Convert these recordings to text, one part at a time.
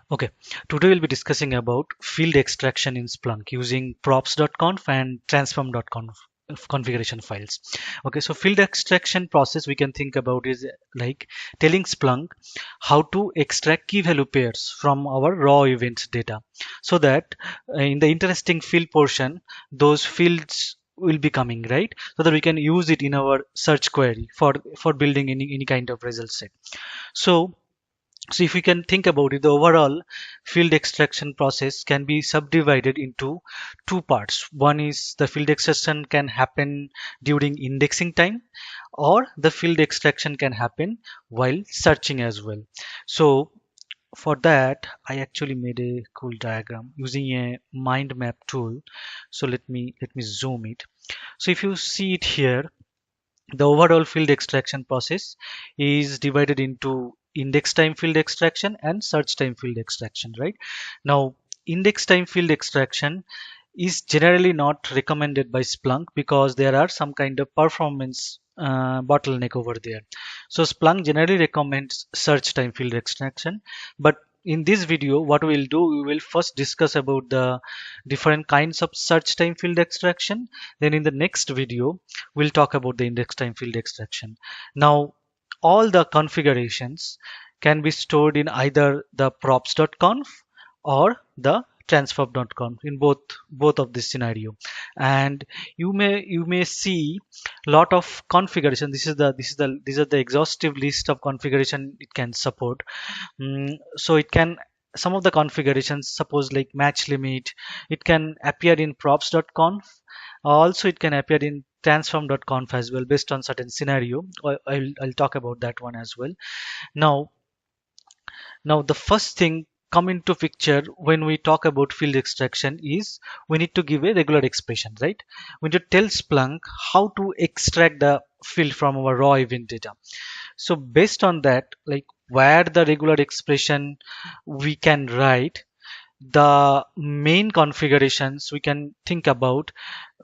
Okay, today we'll be discussing about field extraction in Splunk using props.conf and transform.conf configuration files. Okay, so field extraction process we can think about is like telling Splunk how to extract key value pairs from our raw event data so that in the interesting field portion, those fields will be coming, right? So that we can use it in our search query for building any kind of result set. So if we can think about it, the overall field extraction process can be subdivided into two parts. One is the field extraction can happen during indexing time, or the field extraction can happen while searching as well. So for that, I actually made a cool diagram using a mind map tool. So let me zoom it. So if you see it here, the overall field extraction process is divided into index time field extraction and search time field extraction, right? Now, index time field extraction is generally not recommended by Splunk because there are some kind of performance bottleneck over there. So Splunk generally recommends search time field extraction, but in this video what we'll do, we will first discuss about the different kinds of search time field extraction. Then in the next video we'll talk about the index time field extraction. Now all the configurations can be stored in either the props.conf or the transform.conf in both of this scenario, and you may see lot of configuration. These are the exhaustive list of configuration it can support. So it can, some of the configurations, suppose like match limit, it can appear in props.conf. Also it can appear in transform.conf as well based on certain scenario. I'll talk about that one as well. Now now the first thing come into picture when we talk about field extraction is we need to give a regular expression, right? We need to tell Splunk how to extract the field from our raw event data. So based on that, like where the regular expression we can write, the main configurations we can think about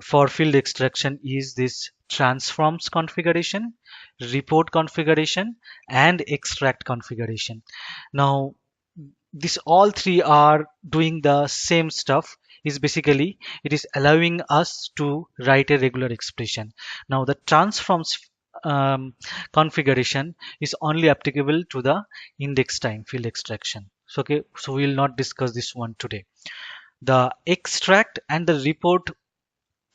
for field extraction is this transforms configuration, report configuration, and extract configuration. Now this all three are doing the same stuff. Is basically it is allowing us to write a regular expression. Now the transforms configuration is only applicable to the index time field extraction. So okay, so we will not discuss this one today. The extract and the report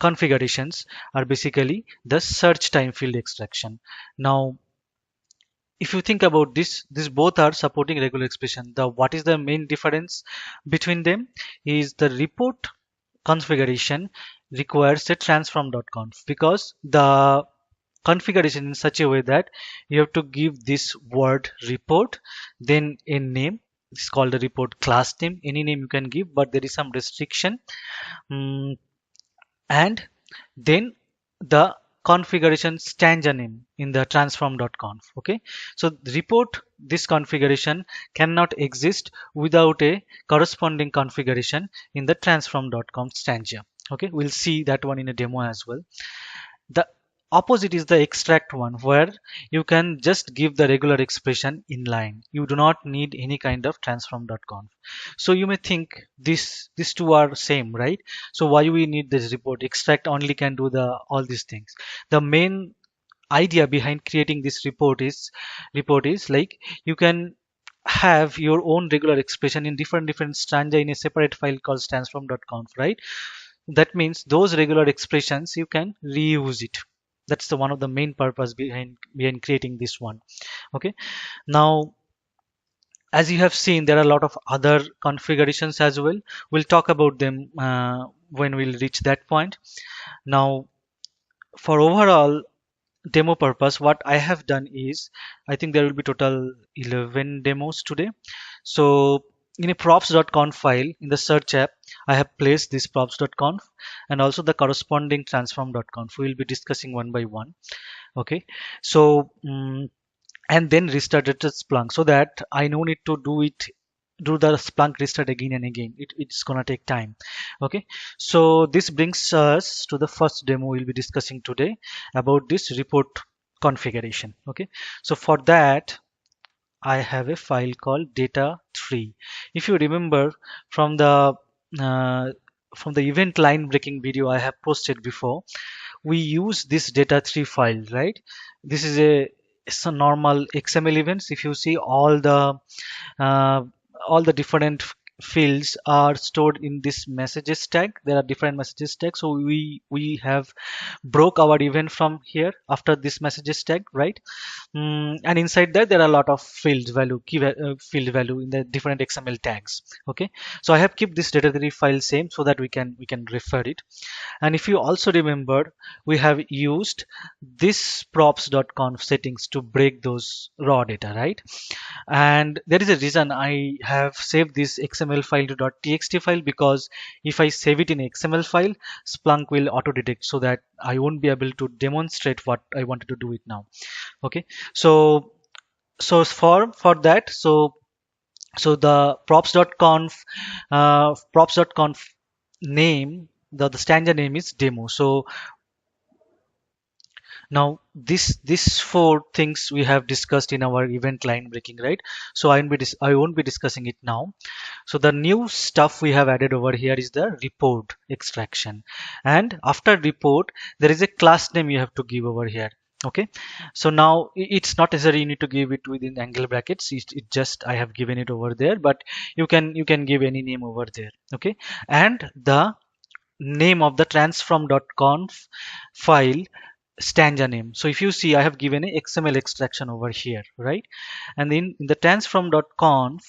configurations are basically the search time field extraction. Now if you think about this both are supporting regular expression. The what is the main difference between them is the report configuration requires a transform.conf because the configuration in such a way that you have to give this word report, then a name. It's called the report class name. Any name you can give, but there is some restriction. And then the configuration stanza name in the transform.conf. Okay, so the report, this configuration cannot exist without a corresponding configuration in the transform.conf stanza. Okay, we'll see that one in a demo as well. The opposite is the extract one, where you can just give the regular expression in line. You do not need any kind of transform.conf. So you may think these two are same, right? So why we need this report? Extract only can do the all these things. The main idea behind creating this report is like you can have your own regular expression in different stanza in a separate file called transform.conf, right? That means those regular expressions you can reuse it. That's the one of the main purpose behind creating this one. Okay, now as you have seen, there are a lot of other configurations as well. We'll talk about them when we'll reach that point. Now for overall demo purpose, what I have done is, I think there will be total 11 demos today. So in a props.conf file in the search app, I have placed this props.conf and also the corresponding transform.conf. We will be discussing one by one. Okay, so and then restarted Splunk so that I no need to do the Splunk restart again and again. It's gonna take time. Okay, so this brings us to the first demo we'll be discussing today about this report configuration. Okay, so for that I have a file called data3. If you remember from the uh, event line breaking video I have posted before, we use this data3 file, right? This is it's a normal XML events. If you see uh, all the different fields are stored in this messages tag. There are different messages tags, so we have broke our event from here after this messages tag, right? And inside that there are a lot of field value, field value in the different XML tags. Okay, so I have kept this data3 file same so that we can refer it. And if you also remember, we have used this props.conf settings to break those raw data, right? And there is a reason I have saved this XML file to .txt file, because if I save it in XML file, Splunk will auto detect, so that I won't be able to demonstrate what I wanted to do it now. Okay, so for that, so the props.conf name, the stanza name is demo. So now this four things we have discussed in our event line breaking, right? So I won't be discussing it now. So the new stuff we have added over here is the report extraction, and after report there is a class name you have to give over here. Okay, so now it's not necessary you need to give it within angle brackets. It just I have given it over there, but you can give any name over there. Okay, and the name of the transform.conf file stanza name. So if you see, I have given a XML extraction over here, right? And then in the transform.conf,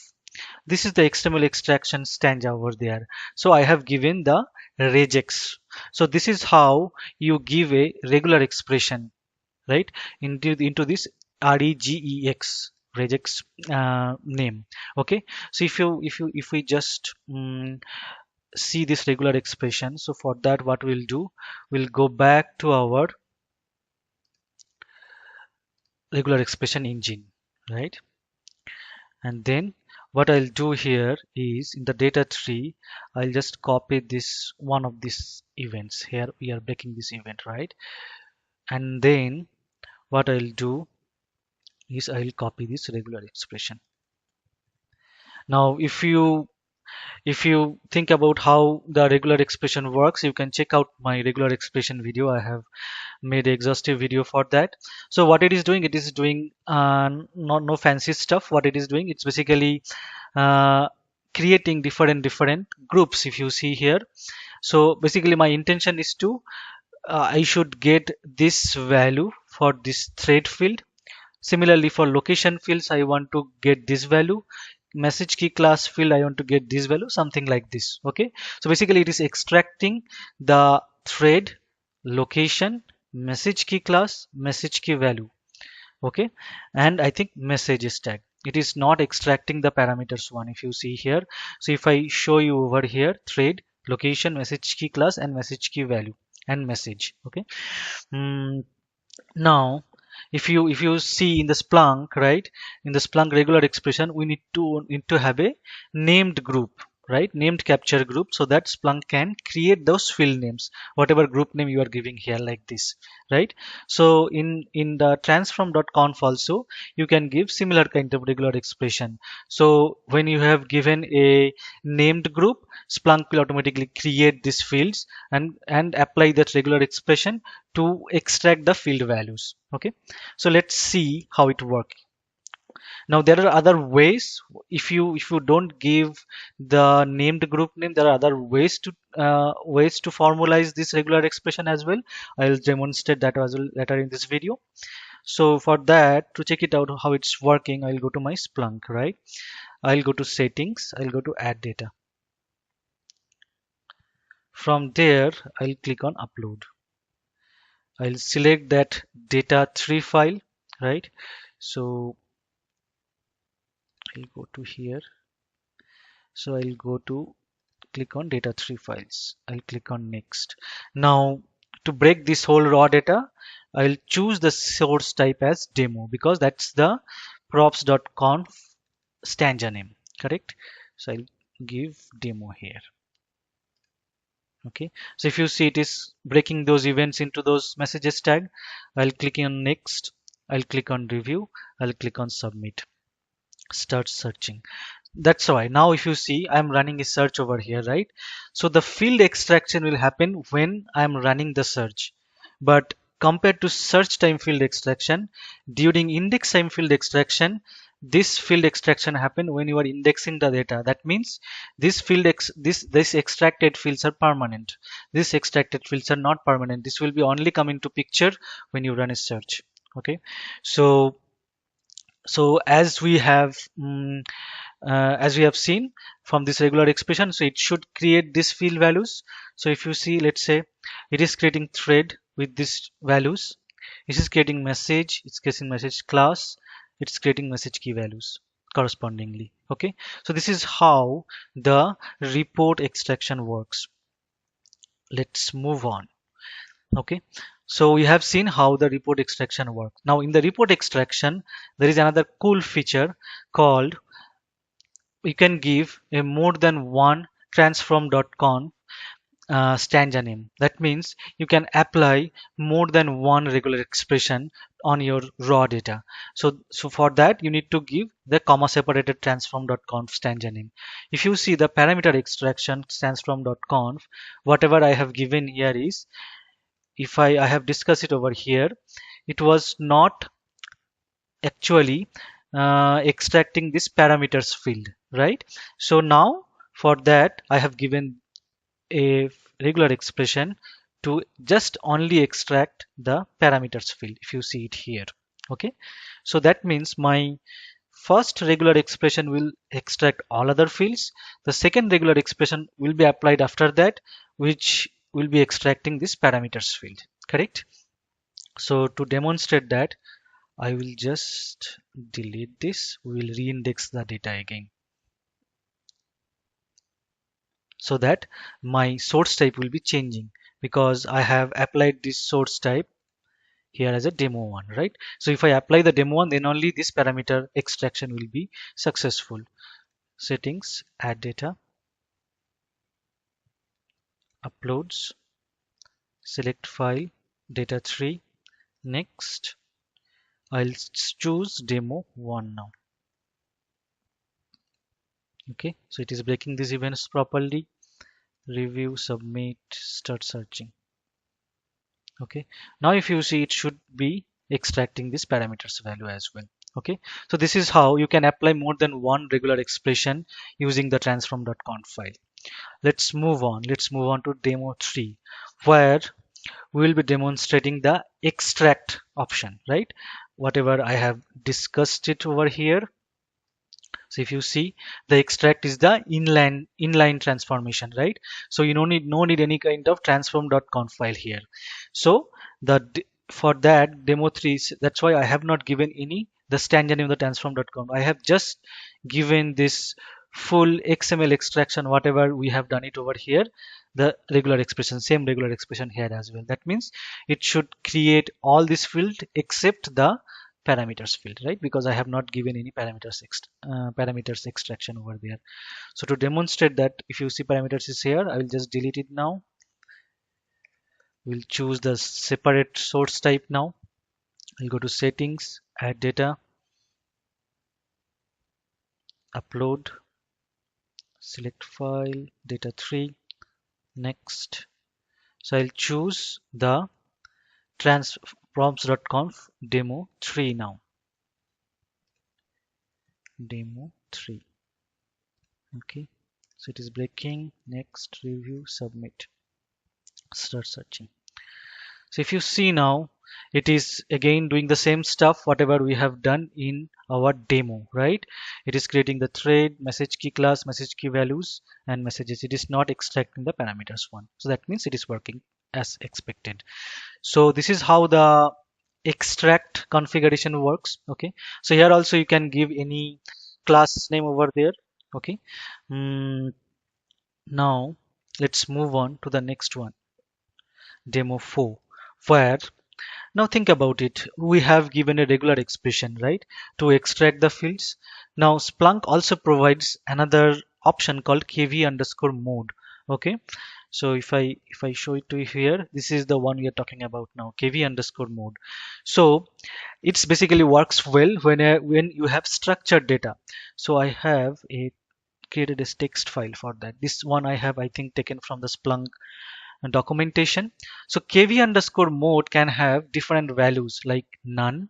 this is the XML extraction stanza over there. So I have given the regex. So this is how you give a regular expression, right? Into this regex regex name. Okay. So if we just see this regular expression, so for that what we'll do, we'll go back to our regular expression engine, right? And then what I'll do here is in the data tree, I'll just copy this one of these events. Here we are breaking this event, right? And then what I'll do is I'll copy this regular expression. Now if you think about how the regular expression works, you can check out my regular expression video. I have made an exhaustive video for that. So what it is doing no fancy stuff. What it is doing, it's basically uh, creating different groups. If you see here, so basically my intention is to I should get this value for this thread field. Similarly, for location fields, I want to get this value. Message key class field, I want to get this value, something like this. Okay, so basically it is extracting the thread, location, message key class, message key value. Okay, and I think messages tag. It is not extracting the parameters one. If you see here, so if I show you over here, thread, location, message key class, and message key value and message. Okay. Mm, Now, if you see in the Splunk, right, in the Splunk regular expression, we need to have a named group, right, named capture group, so that Splunk can create those field names, whatever group name you are giving here, like this, right? So in the transform.conf also you can give similar kind of regular expression. So when you have given a named group, Splunk will automatically create these fields and apply that regular expression to extract the field values. Okay, so let's see how it works. Now there are other ways. If you don't give the named group name, there are other ways to formalize this regular expression as well. I'll demonstrate that as well later in this video. So for that, to check it out how it's working, I'll go to my Splunk, right? I'll go to settings, I'll go to add data. From there, I'll click on upload. I'll select that data3 file, right? So I'll go to here. So I'll go to click on data3 files. I'll click on next. Now to break this whole raw data, I'll choose the source type as demo, because that's the props.conf stanza name, correct? So I'll give demo here. Okay, so if you see, it is breaking those events into those messages tag. I'll click on next, I'll click on review, I'll click on submit. start searching. That's why now if you see I'm running a search over here, right? So the field extraction will happen when I'm running the search. But compared to search time field extraction, during index time field extraction, this field extraction happen when you are indexing the data. That means this extracted fields are permanent. This extracted fields are not permanent. This will be only come into picture when you run a search. Okay, so as we have as we have seen from this regular expression, so it should create this field values. So if you see, let's say it is creating thread with these values, it is creating message, it's creating message class, it's creating message key values correspondingly. Okay, so this is how the report extraction works. Let's move on. Okay, so we have seen how the report extraction works. Now in the report extraction there is another cool feature called, you can give a more than one transform.conf stanza name. That means you can apply more than one regular expression on your raw data. So for that you need to give the comma separated transform.conf stanza name. If you see the parameter extraction transform.conf, whatever I have given here is, if I have discussed it over here, it was not actually extracting this parameters field, right? So now for that I have given a regular expression to just only extract the parameters field, if you see it here. Okay, so that means my first regular expression will extract all other fields. The second regular expression will be applied after that, which will be extracting this parameters field, correct? So to demonstrate that, I will just delete this. We will reindex the data again, so that my source type will be changing, because I have applied this source type here as a demo one, right? So if I apply the demo one, then only this parameter extraction will be successful. Settings, add data, uploads, select file, data 3, next. I'll choose demo 1 now. Okay, so it is breaking these events properly. Review, submit, start searching. Okay, now if you see, it should be extracting this parameters value as well. Okay, so this is how you can apply more than one regular expression using the transform.conf file. Let's move on to demo 3, where we will be demonstrating the extract option, right? Whatever I have discussed it over here. So if you see, the extract is the inline transformation, right? So you don't need no need any kind of transform.conf file here. So for that demo 3, that's why I have not given any the stanza name of the transform.conf. I have just given this full XML extraction, whatever we have done it over here, the regular expression, same regular expression here as well. That means it should create all this field except the parameters field, right? Because I have not given any parameters extraction over there. So to demonstrate that, if you see parameters is here, I will just delete it now. We'll choose the separate source type now. I'll go to settings, add data, upload, select file, data 3, next. So I'll choose the props.conf demo 3 now. Demo 3. Okay, so it is breaking. Next, review, submit, start searching. So if you see now, it is again doing the same stuff whatever we have done in our demo, right? It is creating the thread, message key class, message key values, and messages. It is not extracting the parameters one. So that means it is working as expected. So this is how the extract configuration works. Okay, so here also you can give any class name over there. Okay, now let's move on to the next one, demo 4, where now think about it, we have given a regular expression, right, to extract the fields. Now Splunk also provides another option called kv underscore mode. Okay, So if I show it to you here, this is the one we are talking about now, kv underscore mode. So it's basically works well when you have structured data. So I have a created this text file for that. This one I have, I think, taken from the Splunk documentation. So kv underscore mode can have different values like none,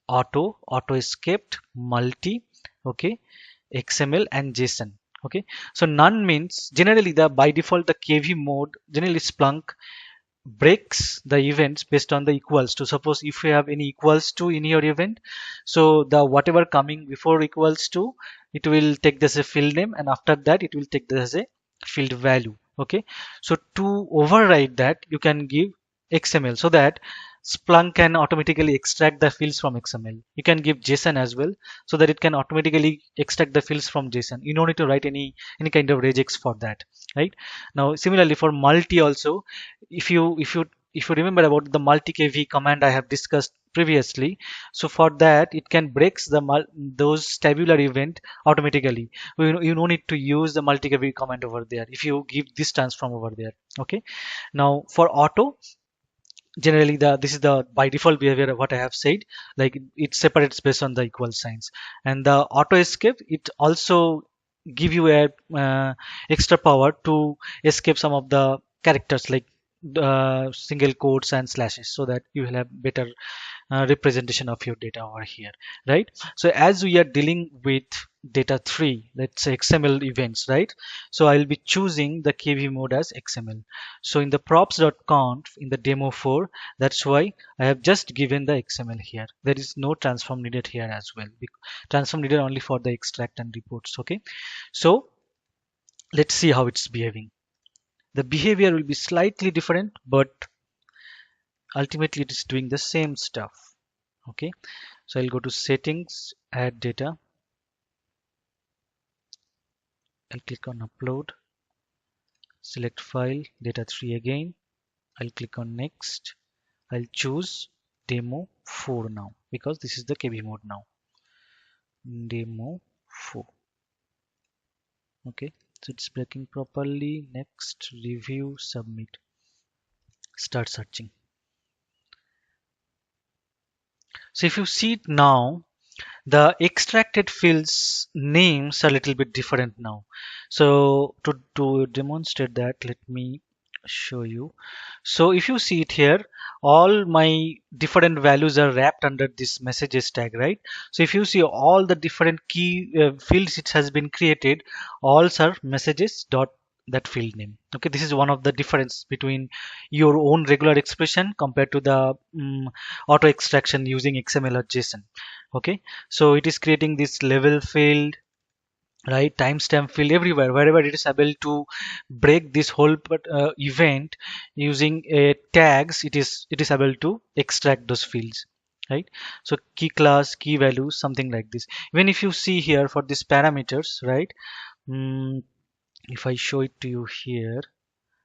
auto escaped, multi, okay, XML and JSON. Okay, so none means generally the by default the kv mode, generally Splunk breaks the events based on the equals to. Suppose if you have any equals to in your event, so the whatever coming before equals to, it will take this as a field name, and after that it will take this as a field value. Okay, so to override that you can give XML, so that Splunk can automatically extract the fields from XML. You can give JSON as well, so that it can automatically extract the fields from JSON. You don't need to write any kind of regex for that, right? Now similarly for multi also, if you remember about the multi-kv command I have discussed previously, so for that it can breaks those tabular event automatically. You don't need to use the multi-kv command over there if you give this transform over there. Okay, now for auto, generally this is the by default behavior of what I have said, like it separates based on the equal signs. And the auto escape, it also give you a extra power to escape some of the characters like single quotes and slashes, so that you will have better representation of your data over here, right? So as we are dealing with data 3, let's say XML events, right? So I'll be choosing the kv mode as XML. So in the props.conf in the demo 4, that's why I have just given the XML here. There is no transform needed here as well. Transform needed only for the extract and reports. Okay, so let's see how it's behaving. The behavior will be slightly different, but ultimately it is doing the same stuff. Okay, so I'll go to settings, add data, I'll click on upload, select file data 3 again, I'll click on next, I'll choose demo 4 now because this is the kv mode now, demo 4. Okay, so it's breaking properly. Next, review, submit, start searching. So if you see it now, the extracted fields names are a little bit different now. So to demonstrate that, let me show you. So if you see it here, all my different values are wrapped under this messages tag, right? So if you see all the different key fields it has been created, all are messages dot that field name. Okay, this is one of the difference between your own regular expression compared to the auto extraction using XML or JSON. Okay, so it is creating this level field, right, timestamp field, everywhere wherever it is able to break this whole event using tags, it is able to extract those fields, right? So key class, key values, something like this. Even if you see here for these parameters, right, if I show it to you here,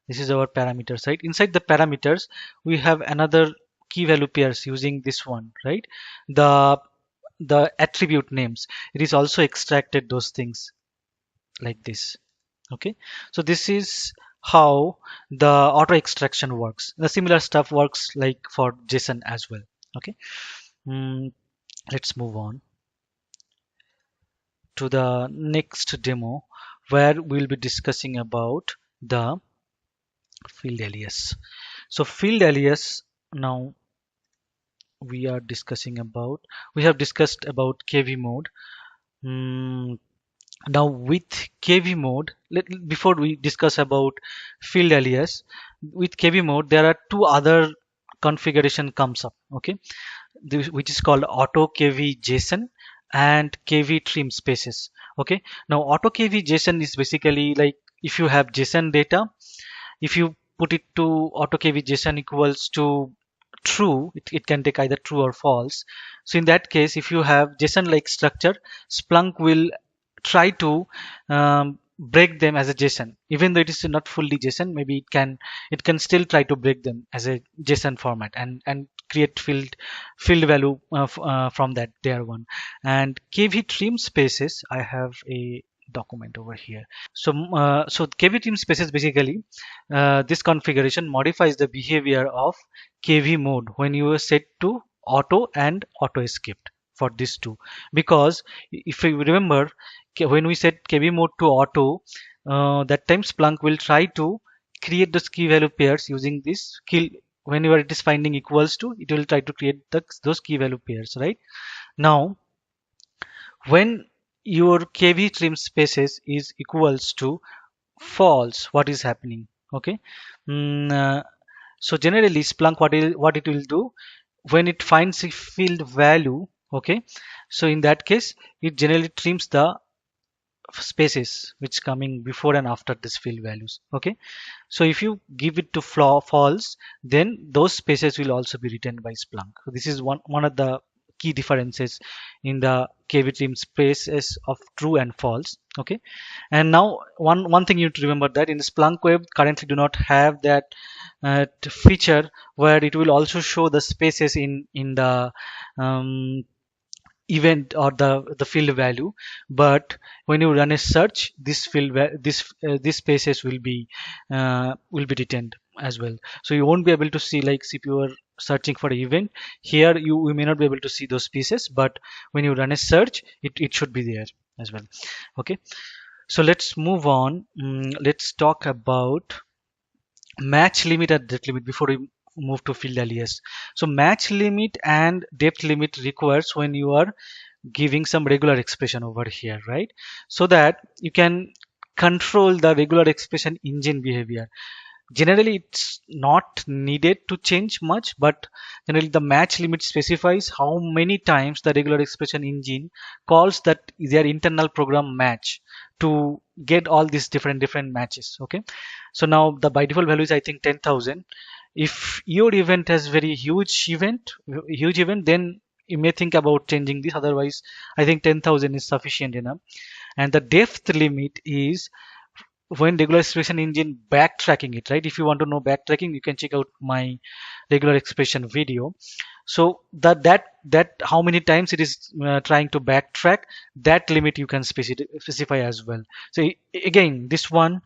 this is our parameters, right? Inside the parameters we have another key value pairs using this one, right? The attribute names, it is also extracted those things like this. Okay, so this is how the auto extraction works. The similar stuff works like for JSON as well. Okay, let's move on to the next demo where we'll be discussing about the field alias. So field alias, now we are discussing about, we have discussed about kv mode. Now with kv mode, before we discuss about field alias, with kv mode there are two other configuration comes up. Okay, which is called auto kv json and kv trim spaces. Okay, now auto kv json is basically like if you have json data, if you put it to auto kv json equals to true, it can take either true or false. So in that case, if you have json like structure, Splunk will try to break them as a JSON, even though it is not fully JSON. Maybe it can still try to break them as a JSON format and create field value from that there one. And kv trim spaces, I have a document over here. So so KV team spaces basically this configuration modifies the behavior of KV mode when you are set to auto and auto escaped for these two, because if you remember, when we set KV mode to auto, that time Splunk will try to create those key value pairs using this kill. Whenever it is finding equals to, it will try to create those key value pairs, right? Now when your KV trim spaces is equals to false, what is happening? Okay. So generally Splunk, what it will do when it finds a field value, okay, so in that case it generally trims the spaces which coming before and after this field values. Okay, so if you give it to false, then those spaces will also be retained by Splunk. So this is one of the key differences in the KV trim spaces of true and false. Okay, and now one thing you need to remember, that in Splunk web currently do not have that feature where it will also show the spaces in the um, event or the field value, but when you run a search, this these spaces will be retained as well. So you won't be able to see, like if you are searching for an event here, you may not be able to see those pieces, but when you run a search, it should be there as well. Okay, so let's move on. Let's talk about match limit and depth limit before we move to field alias. So match limit and depth limit requires when you are giving some regular expression over here, right? So that you can control the regular expression engine behavior. Generally it's not needed to change much, but generally the match limit specifies how many times the regular expression engine calls that their internal program match to get all these different matches. Okay, so now the by default value is I think 10,000. If your event has very huge event, then you may think about changing this. Otherwise I think 10,000 is sufficient enough. And the depth limit is when regular expression engine backtracking it, right? If you want to know backtracking, you can check out my regular expression video. So that how many times it is trying to backtrack, that limit you can specify as well. So again, this one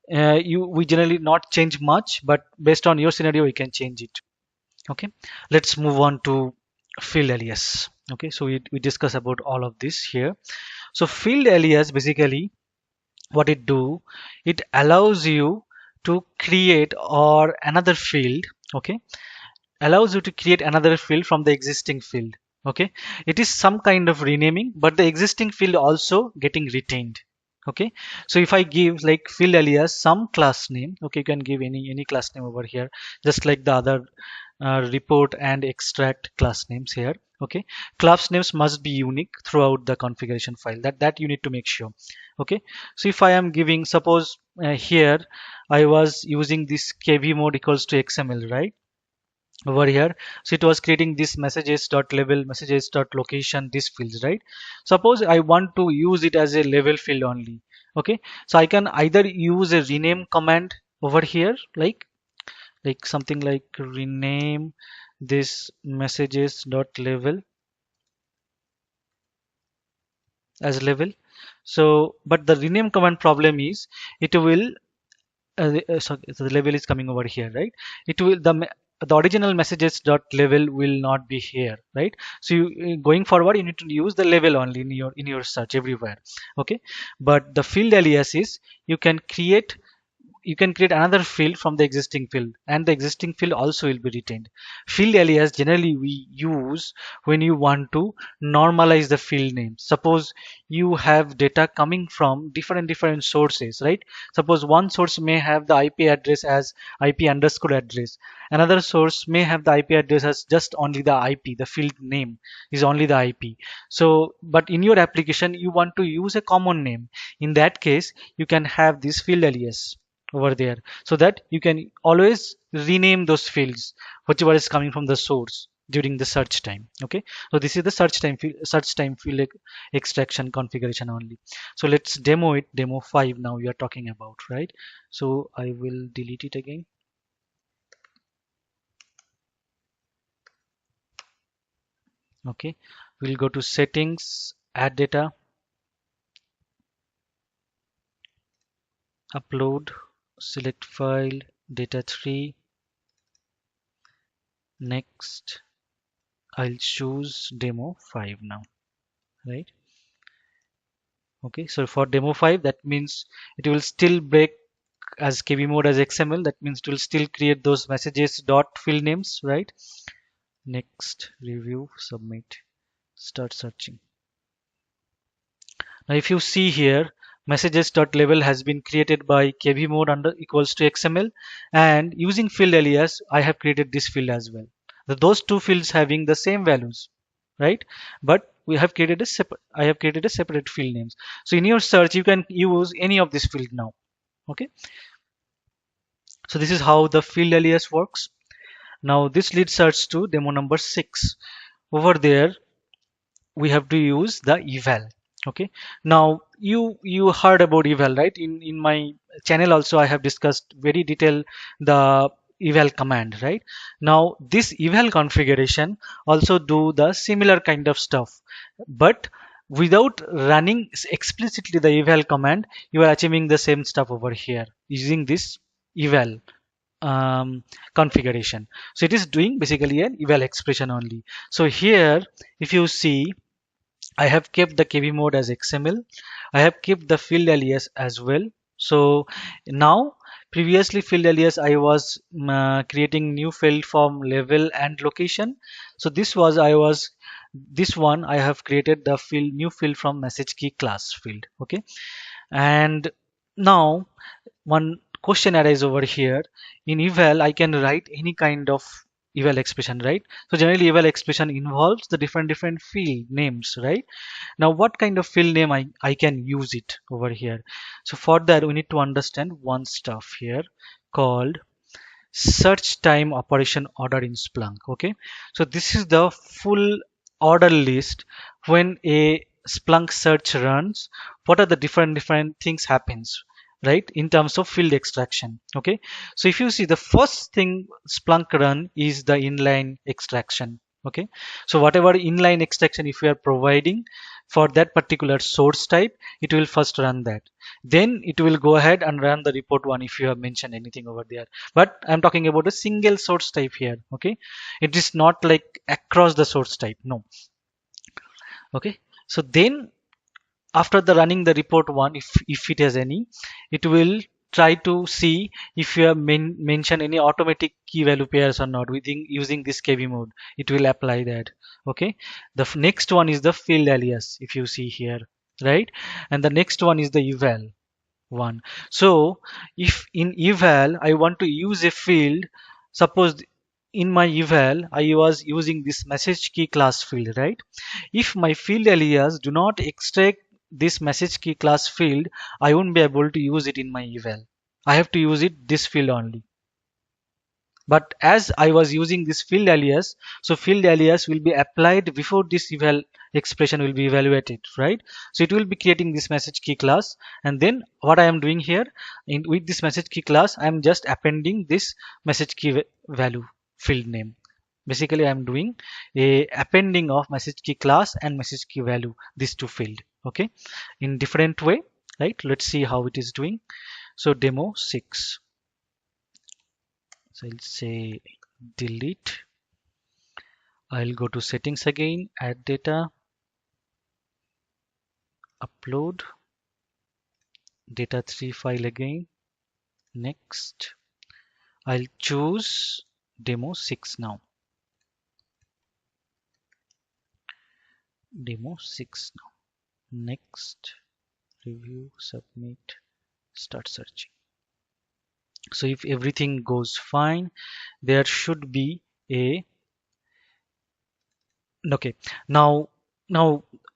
you we generally not change much, but based on your scenario you can change it. Okay, let's move on to field alias. Okay, so we discuss about all of this here. So field alias basically what it do, it allows you to create or another field. Okay, allows you to create another field from the existing field. Okay, it is some kind of renaming, but the existing field also getting retained. Okay, so if I give like field alias some class name, okay, you can give any class name over here, just like the other report and extract class names here. Okay, class names must be unique throughout the configuration file, that you need to make sure. Okay, so if I am giving, suppose here I was using this kv mode equals to xml, right, over here. So it was creating this messages dot level, messages dot location, these fields, right? Suppose I want to use it as a level field only. Okay, so I can either use a rename command over here, like something like rename this messages dot level as level. So but the rename command problem is it will so the level is coming over here, right? It will the original messages dot level will not be here, right? So you going forward you need to use the level only in your search everywhere. Okay, but the field alias is you can create another field from the existing field, and the existing field also will be retained. Field alias generally we use when you want to normalize the field name. Suppose you have data coming from different sources, right? Suppose one source may have the IP address as IP underscore address, another source may have the IP address as just only the IP, the field name is only the IP. So but in your application you want to use a common name. In that case you can have this field alias over there, so that you can always rename those fields whichever is coming from the source during the search time. Okay, so this is the search time field extraction configuration only. So let's demo it, demo 5 now we are talking about, right? So I will delete it again. Okay, we'll go to settings, add data, upload, select file, data 3, next. I'll choose demo 5 now, right? Okay, so for demo 5, that means it will still break as KB mode as XML. That means it will still create those messages dot field names, right? Next, review, submit, start searching. Now, if you see here, messages dot label has been created by KB mode under equals to XML, and using field alias, I have created this field as well. Those two fields having the same values, right? But we have created a separate. I have created a separate field names. So in your search, you can use any of this field now. Okay. So this is how the field alias works. Now this leads us to demo number 6. Over there, we have to use the eval. Okay, now you heard about eval, right? In my channel also I have discussed very detailed the eval command, right? Now this eval configuration also do the similar kind of stuff, but without running explicitly the eval command, you are achieving the same stuff over here using this eval configuration. So it is doing basically an eval expression only. So here, if you see, I have kept the KB mode as XML. I have kept the field alias as well. So now, previously field alias I was creating new field from level and location. So this one I have created the field new field from message key class field. Okay, and now one question arises over here. In eval, I can write any kind of eval expression, right? So generally eval expression involves the different field names, right? Now what kind of field name I can use it over here? So for that we need to understand one stuff here called search time operation order in Splunk. Okay, so this is the full order list. When a Splunk search runs, what are the different things happens, right, in terms of field extraction. Okay, so if you see, the first thing Splunk run is the inline extraction. Okay, so whatever inline extraction if you are providing for that particular source type, it will first run that. Then it will go ahead and run the report one if you have mentioned anything over there. But I'm talking about a single source type here. Okay, it is not like across the source type, no. Okay, so then after the running the report one, if it has any, it will try to see if you have mentioned any automatic key value pairs or not within using this KB mode. It will apply that. Okay, the next one is the field alias if you see here, right? And the next one is the eval one. So if in eval I want to use a field, suppose in my eval I was using this message key class field, right? If my field alias do not extract this message key class field, I won't be able to use it in my eval. I have to use it this field only. But as I was using this field alias, so field alias will be applied before this eval expression will be evaluated, right? So it will be creating this message key class, and then what I am doing here with this message key class, I am just appending this message key value field name. Basically I am doing a appending of message key class and message key value, these two field. Okay, in different way, right? Let's see how it is doing. So demo 6. So I'll say delete. I'll go to settings again, add data, upload, data 3 file again, next. I'll choose demo 6 now. Demo 6 now. Next, review, submit, start searching. So if everything goes fine, there should be a okay. Now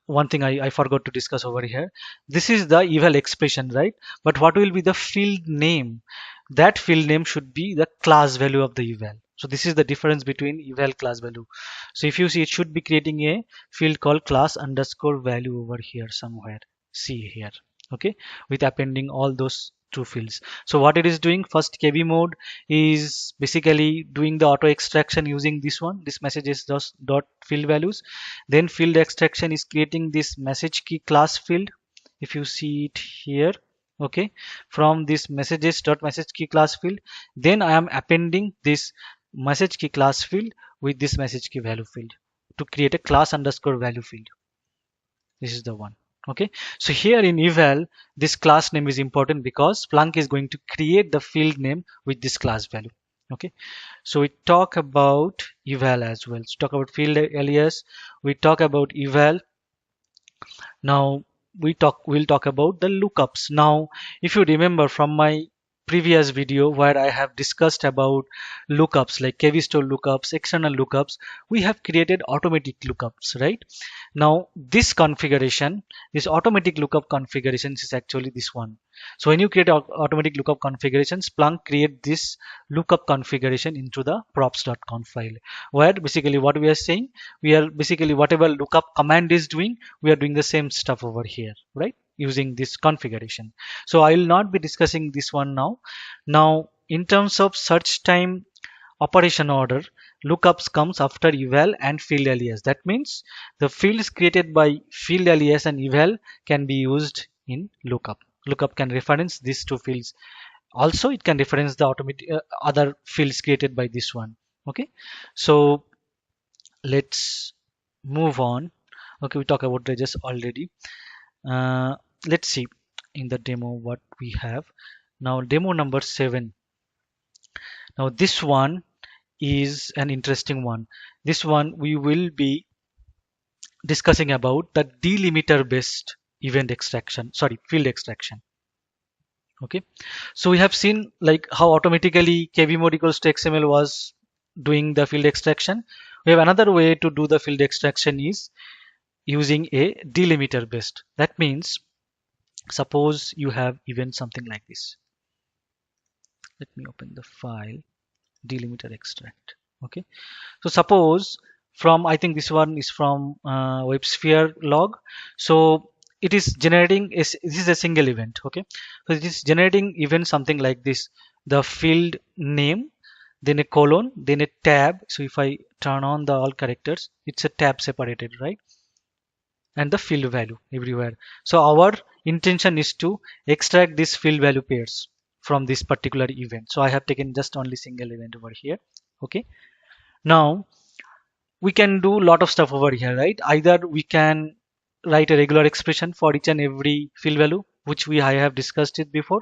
one thing I forgot to discuss over here. This is the eval expression, right? But what will be the field name? That field name should be the class value of the eval. So this is the difference between eval class value. So if you see, it should be creating a field called class underscore value over here somewhere. See here, okay, with appending all those two fields. So what it is doing, first KB mode is basically doing the auto extraction using this one, this messages dot field values. Then field extraction is creating this message key class field. If you see it here, okay, from this messages.message key class field. Then I am appending this message key class field with this message key value field to create a class underscore value field. This is the one. Okay, so here in eval, this class name is important because Splunk is going to create the field name with this class value. Okay, so we talk about eval as well. So talk about field alias, we talk about eval. Now we'll talk about the lookups. Now, if you remember from my previous video where I have discussed about lookups like KV store lookups, external lookups, we have created automatic lookups, right? Now this configuration, this automatic lookup configuration is actually this one. So when you create automatic lookup configuration, Splunk create this lookup configuration into the props.conf file, where basically what we are saying, we are basically whatever lookup command is doing, we are doing the same stuff over here, right, using this configuration. So I will not be discussing this one now. Now in terms of search time operation order, lookups comes after eval and field alias. That means the fields created by field alias and eval can be used in lookup. Lookup can reference these two fields. Also it can reference the automatic other fields created by this one. Okay, so let's move on. Okay, we talked about regis already. uh, let's see in the demo what we have. Now demo number 7. Now this one is an interesting one. This one we will be discussing about the delimiter based event extraction, sorry, field extraction. Okay, so we have seen like how automatically kv mode equals to xml was doing the field extraction. We have another way to do the field extraction is using a delimiter based. That means suppose you have event something like this. Let me open the file, delimiter extract. Okay, so suppose from, I think this one is from WebSphere log. So it is generating this is a single event. Okay, so it is generating event something like this: the field name, then a colon, then a tab. So if I turn on the all characters, it's a tab separated, right? And the field value everywhere. So our intention is to extract this field value pairs from this particular event. So I have taken just only single event over here. Okay, now we can do a lot of stuff over here, right? Either we can write a regular expression for each and every field value, which I have discussed it before,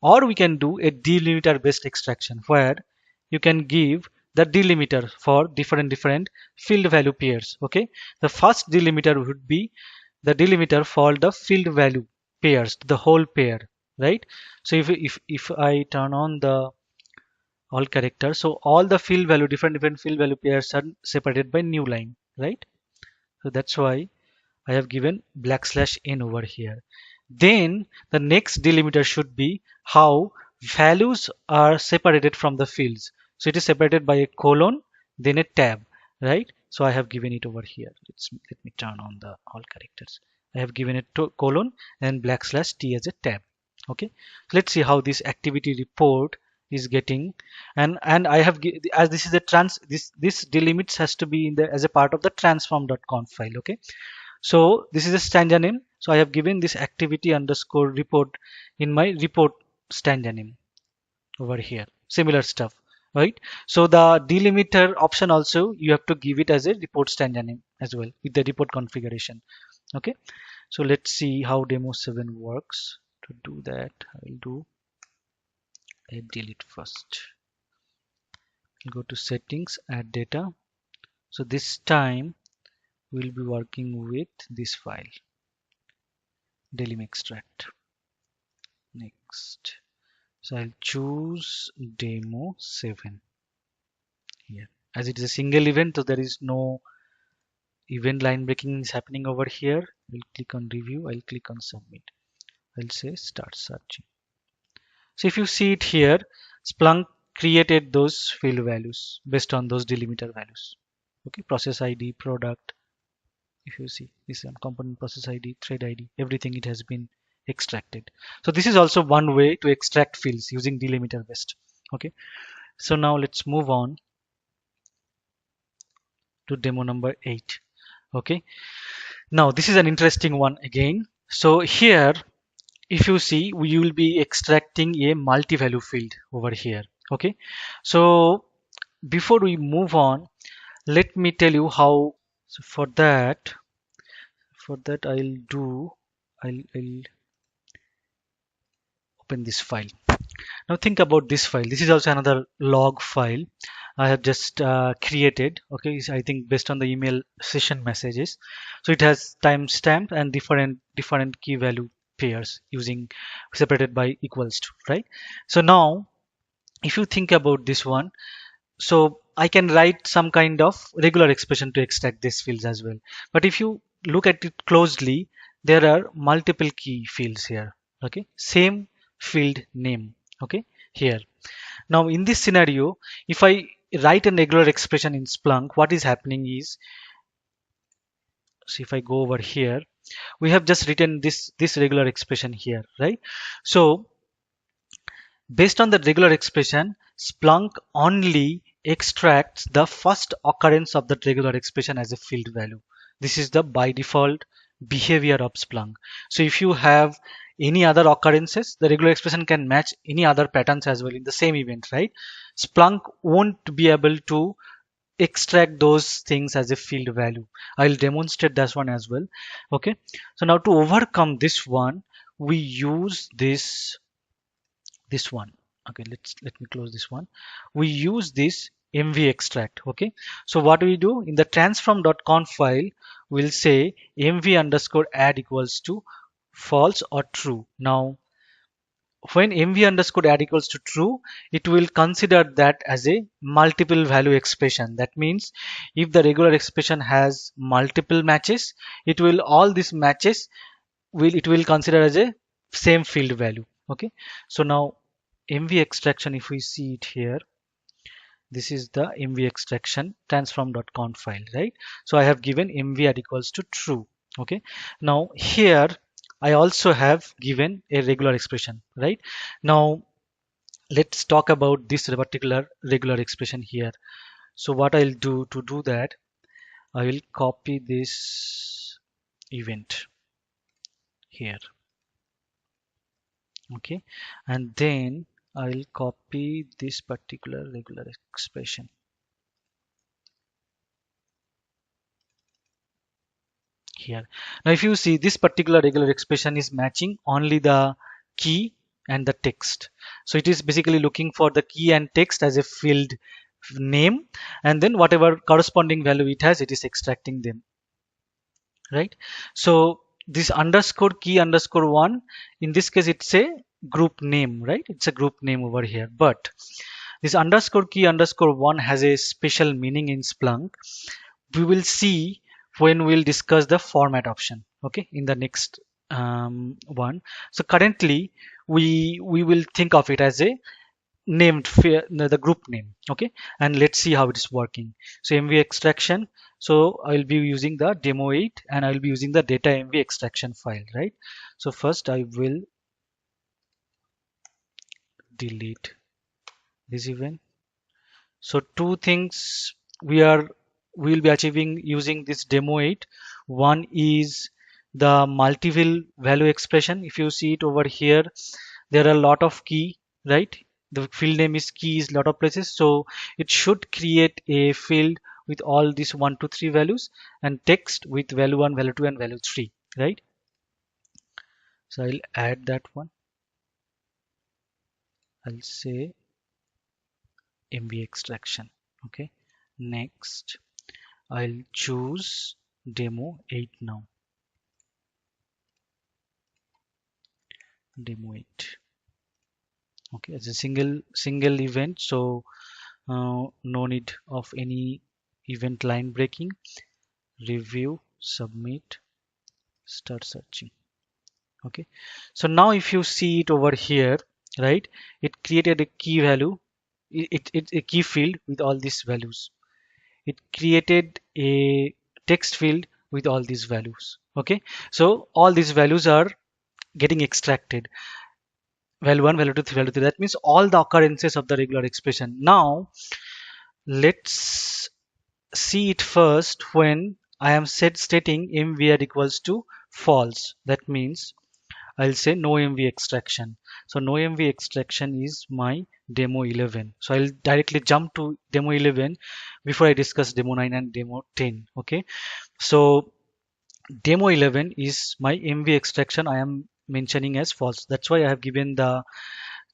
or we can do a delimiter based extraction where you can give the delimiter for different field value pairs. Okay, the first delimiter would be the delimiter for the field value pairs, the whole pair, right? So if I turn on the all characters, so all the field value, different field value pairs are separated by new line, right? So that's why I have given \n over here. Then the next delimiter should be how values are separated from the fields. So it is separated by a colon, then a tab, right? So I have given it over here. Let me turn on the all characters. I have given it to colon and \t as a tab. Okay, so let's see how this activity report is getting, and I have as this is a this delimits has to be in the as a part of the transform.conf file. Okay, so this is a stanza name. So I have given this activity underscore report in my report stanza name over here. Similar stuff, right? So the delimiter option also you have to give it as a report stanza name as well with the report configuration. Okay, so let's see how demo 7 works. To do that, I will do a delete first. I'll go to settings, add data. So this time we'll be working with this file, delim extract. Next, so I'll choose demo 7 here. As it is a single event, so there is no event line breaking is happening over here. We'll click on review. I'll click on submit. I'll say start searching. So if you see it here, Splunk created those field values based on those delimiter values. Okay, process ID, product. If you see this component process ID, thread ID, everything it has been extracted. So this is also one way to extract fields using delimiter based. Okay, so now let's move on to demo number 8. Okay, now this is an interesting one again. So here if you see, we will be extracting a multi-value field over here. Okay, so before we move on, let me tell you how. So for that I'll open this file. Now think about this file. This is also another log file I have just created. Okay, so I think based on the email session messages. So it has timestamp and different key value pairs using separated by equals to, right? So now if you think about this one, so I can write some kind of regular expression to extract these fields as well. But if you look at it closely, there are multiple key fields here. Okay, same field name. Okay, here. Now in this scenario, if I write a regular expression in Splunk, what is happening is, so if I go over here, we have just written this regular expression here, right? So based on the regular expression, Splunk only extracts the first occurrence of that regular expression as a field value. This is the by default behavior of Splunk. So if you have any other occurrences, the regular expression can match any other patterns as well in the same event, right? Splunk won't be able to extract those things as a field value. I'll demonstrate this one as well. Okay. So now to overcome this one, we use this one. Okay, let me close this one. We use this mv extract. Okay, so what we do in the transform.conf file, we'll say mv underscore add equals to false or true. Now when mv underscore add equals to true, it will consider that as a multiple value expression. That means if the regular expression has multiple matches, it will all these matches will consider as a same field value. Okay, so now mv extraction, if we see it here, this is the mv extraction transform.conf file, right? So I have given mv at equals to true. Okay, now here I also have given a regular expression, right? Now let's talk about this particular regular expression here. So what I'll do to do that, I will copy this event here. Okay, and then I'll copy this particular regular expression here. Now if you see, this particular regular expression is matching only the key and the text. So it is basically looking for the key and text as a field name, and then whatever corresponding value it has, it is extracting them, right? So this underscore key underscore one, in this case it's a group name, right? It's a group name over here. But this underscore key underscore one has a special meaning in Splunk. We will see when we'll discuss the format option, okay, in the next one. So currently we will think of it as a the group name. Okay, and let's see how it is working. So mv extraction, so I'll be using the demo 8 and I'll be using the data mv extraction file, right? So first I will delete this event. So two things we will be achieving using this demo 8. One is the multi value expression. If you see it over here, there are a lot of key, right? The field name is keys, lot of places. So it should create a field with all these 1 2 3 values, and text with value 1, value 2, and value 3, right? So I'll add that one. I'll say mv extraction. Okay, next I'll choose demo 8 now. Demo 8. Okay, it's a single event, so no need of any event line breaking. Review, submit, start searching. Okay, so now if you see it over here, right, it created a key value. It's a key field with all these values. It created a text field with all these values. Okay, so all these values are getting extracted. Value 1, value 2, value 3. That means all the occurrences of the regular expression. Now let's see it first when I am stating mvr equals to false. That means I'll say no MV extraction. So no MV extraction is my demo 11. So I'll directly jump to demo 11 before I discuss demo 9 and demo 10. Okay. So demo 11 is my MV extraction I am mentioning as false. That's why I have given the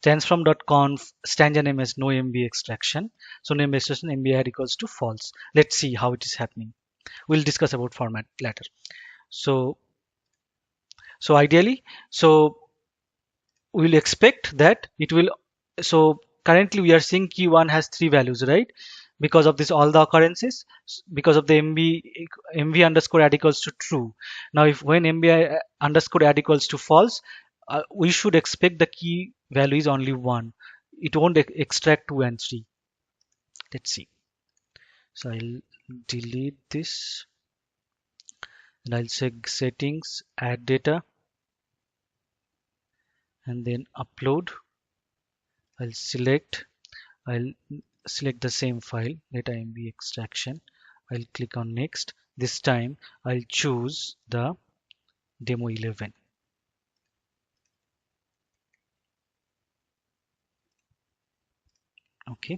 transform.conf stanza name as no MV extraction. So name extraction MV equals to false. Let's see how it is happening. We'll discuss about format later. So ideally, so we'll expect that it will. So currently we are seeing key one has three values, right? Because of this all the occurrences, because of the mv underscore add equals to true. Now if when mv underscore add equals to false, we should expect the key value is only one. It won't extract 2 and 3. Let's see. So I'll delete this and I'll say settings, add data, and then upload. I'll select the same file, data mv extraction. I'll click on next. This time I'll choose the demo 11. Okay,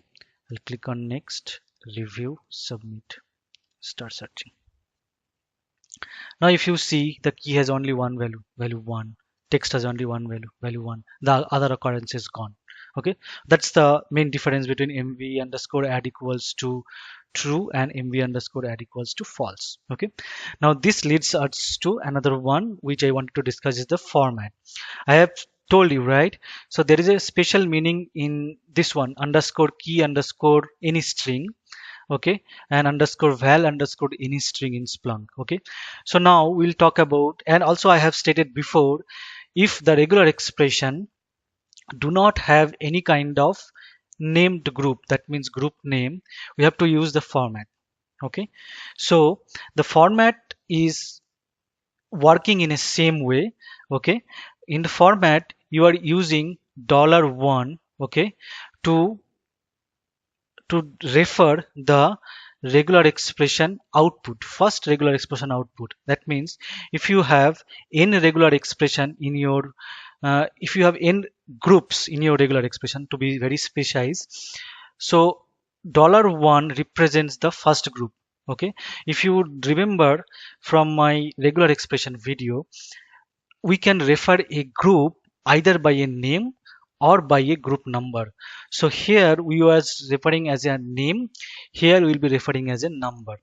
I'll click on next, review, submit, start searching. Now if you see, the key has only one value, value 1. Text has only one value, value 1. The other occurrence is gone. Okay, that's the main difference between mv underscore add equals to true and mv underscore add equals to false. Okay, now this leads us to another one which I wanted to discuss is the format. I have told you, right? So there is a special meaning in this one, underscore key underscore any string, okay, and underscore val underscore any string in Splunk. Okay, so now we'll talk about, and also I have stated before, if the regular expression do not have any kind of named group, that means group name, we have to use the format. Okay, so the format is working in a same way. Okay, in the format you are using $1, okay, to refer the regular expression output, first regular expression output. That means if you have n regular expression in your if you have n groups in your regular expression, to be very precise, so $1 represents the first group. Okay, if you remember from my regular expression video, we can refer a group either by a name or by a group number. So here we was referring as a name, here we will be referring as a number.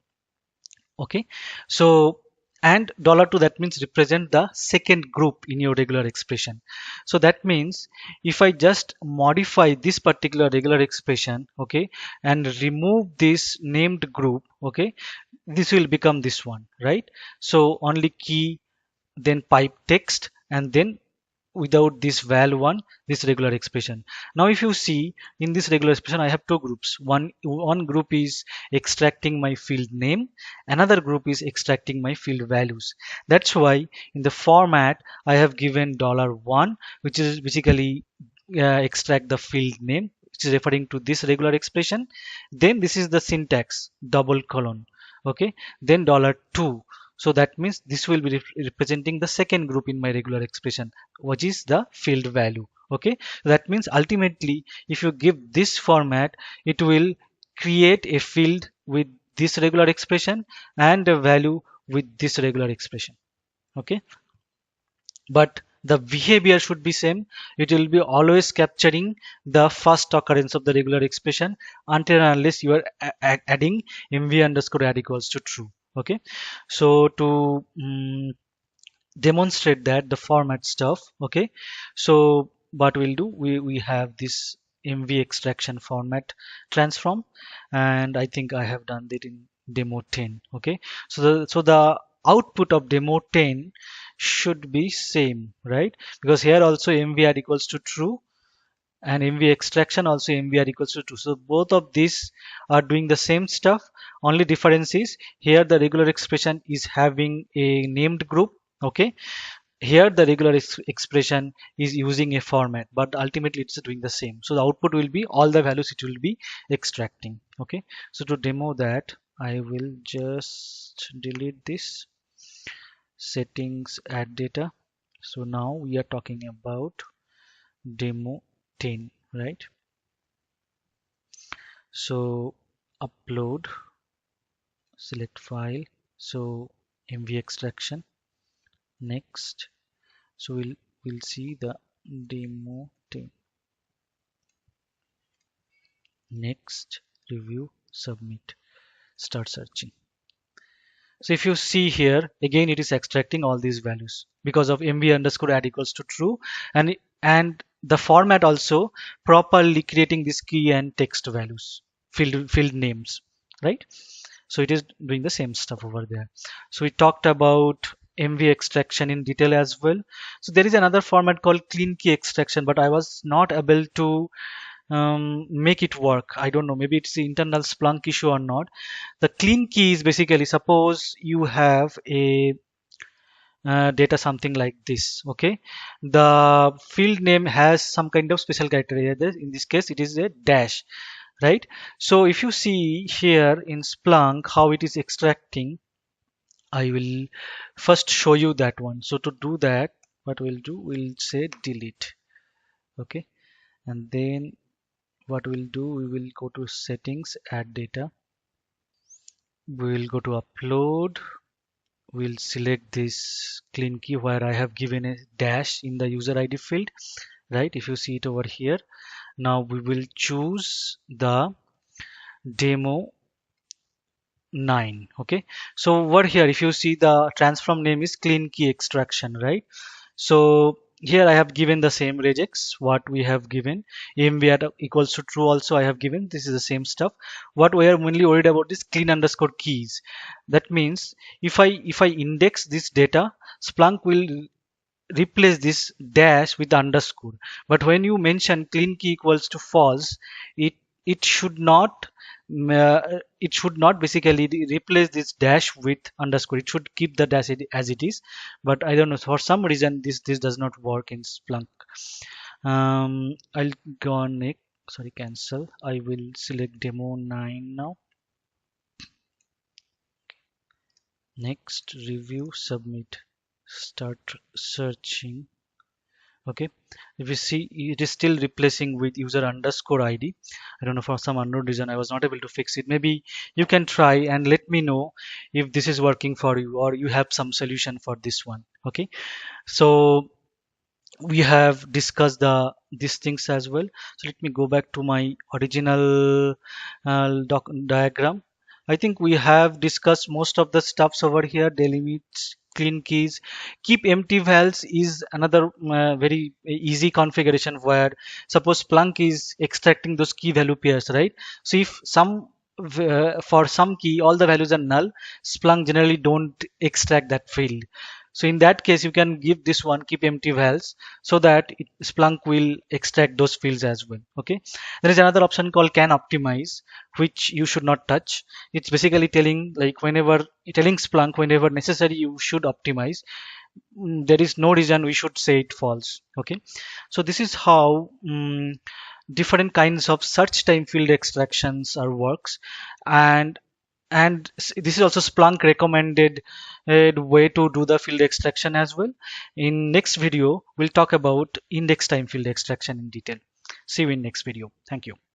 Okay, so and $2, that means represent the second group in your regular expression. So that means if I just modify this particular regular expression, okay, and remove this named group, okay, this will become this one, right? So only key, then pipe text, and then without this val1, this regular expression. Now if you see in this regular expression, I have two groups. One group is extracting my field name, another group is extracting my field values. That's why in the format I have given $1, which is basically extract the field name, which is referring to this regular expression. Then this is the syntax, double colon, okay, then $2. So that means this will be representing the second group in my regular expression, which is the field value. Okay, that means ultimately if you give this format, it will create a field with this regular expression and a value with this regular expression. Okay, but the behavior should be same. It will be always capturing the first occurrence of the regular expression until and unless you are adding mv underscore add equals to true. Okay, so to demonstrate that the format stuff, okay, so what we'll do, we have this mv extraction format transform, and I think I have done that in demo 10. Okay, so the output of demo 10 should be same, right? Because here also mv add equals to true and mv extraction also mv add equals to true. So both of these are doing the same stuff. Only difference is here the regular expression is having a named group. Okay, here the regular expression is using a format, but ultimately it's doing the same. So the output will be all the values it will be extracting. Okay, so to demo that, I will just delete this, settings, add data, So now we are talking about demo 10, right? So upload, select file, so MV extraction, next. So we'll see the demo 10. Next, review, submit, start searching. So if you see here, again it is extracting all these values because of mv underscore add equals to true, and the format also properly creating this key and text values, field names, right? So it is doing the same stuff over there. So we talked about mv extraction in detail as well. So there is another format called clean key extraction, but I was not able to make it work. I don't know, maybe it's the internal Splunk issue or not. The clean key is basically, suppose you have a data something like this, okay? The field name has some kind of special criteria. In this case it is a dash, right? So if you see here in Splunk how it is extracting, I will first show you that one. So to do that, what we'll do, we'll say delete, okay? And then what we'll do, we will go to settings, add data, we will go to upload, we'll select this clean key where I have given a dash in the user ID field, right? If you see it over here, now we will choose the demo 9, okay? So over here if you see the transform name is clean key extraction, right? So here I have given the same regex what we have given, mv at equals to true also I have given. This is the same stuff. What we are mainly worried about is clean underscore keys. That means if I index this data, Splunk will replace this dash with underscore, but when you mention clean key equals to false, it it should not it should not basically replace this dash with underscore. It should keep the dash as it is, but I don't know, for some reason this does not work in Splunk. I'll go on next, sorry, cancel. I will select demo 9 now. Next, review, submit, start searching. Okay, if you see it is still replacing with user underscore id. I don't know, for some unknown reason I was not able to fix it. Maybe you can try and let me know if this is working for you or you have some solution for this one. Okay, so we have discussed these things as well. So let me go back to my original diagram. I think we have discussed most of the stuffs over here. Delimits, clean keys, keep empty vals is another very easy configuration where suppose Splunk is extracting those key value pairs, right? So if for some key all the values are null, Splunk generally don't extract that field. So in that case, you can give this one keep empty vals so that Splunk will extract those fields as well. Okay. There is another option called can optimize, which you should not touch. It's basically telling telling Splunk whenever necessary you should optimize. There is no reason we should say it false. Okay. So this is how different kinds of search time field extractions are works, and this is also Splunk recommended way to do the field extraction as well. In next video we'll talk about index time field extraction in detail. See you in next video. Thank you.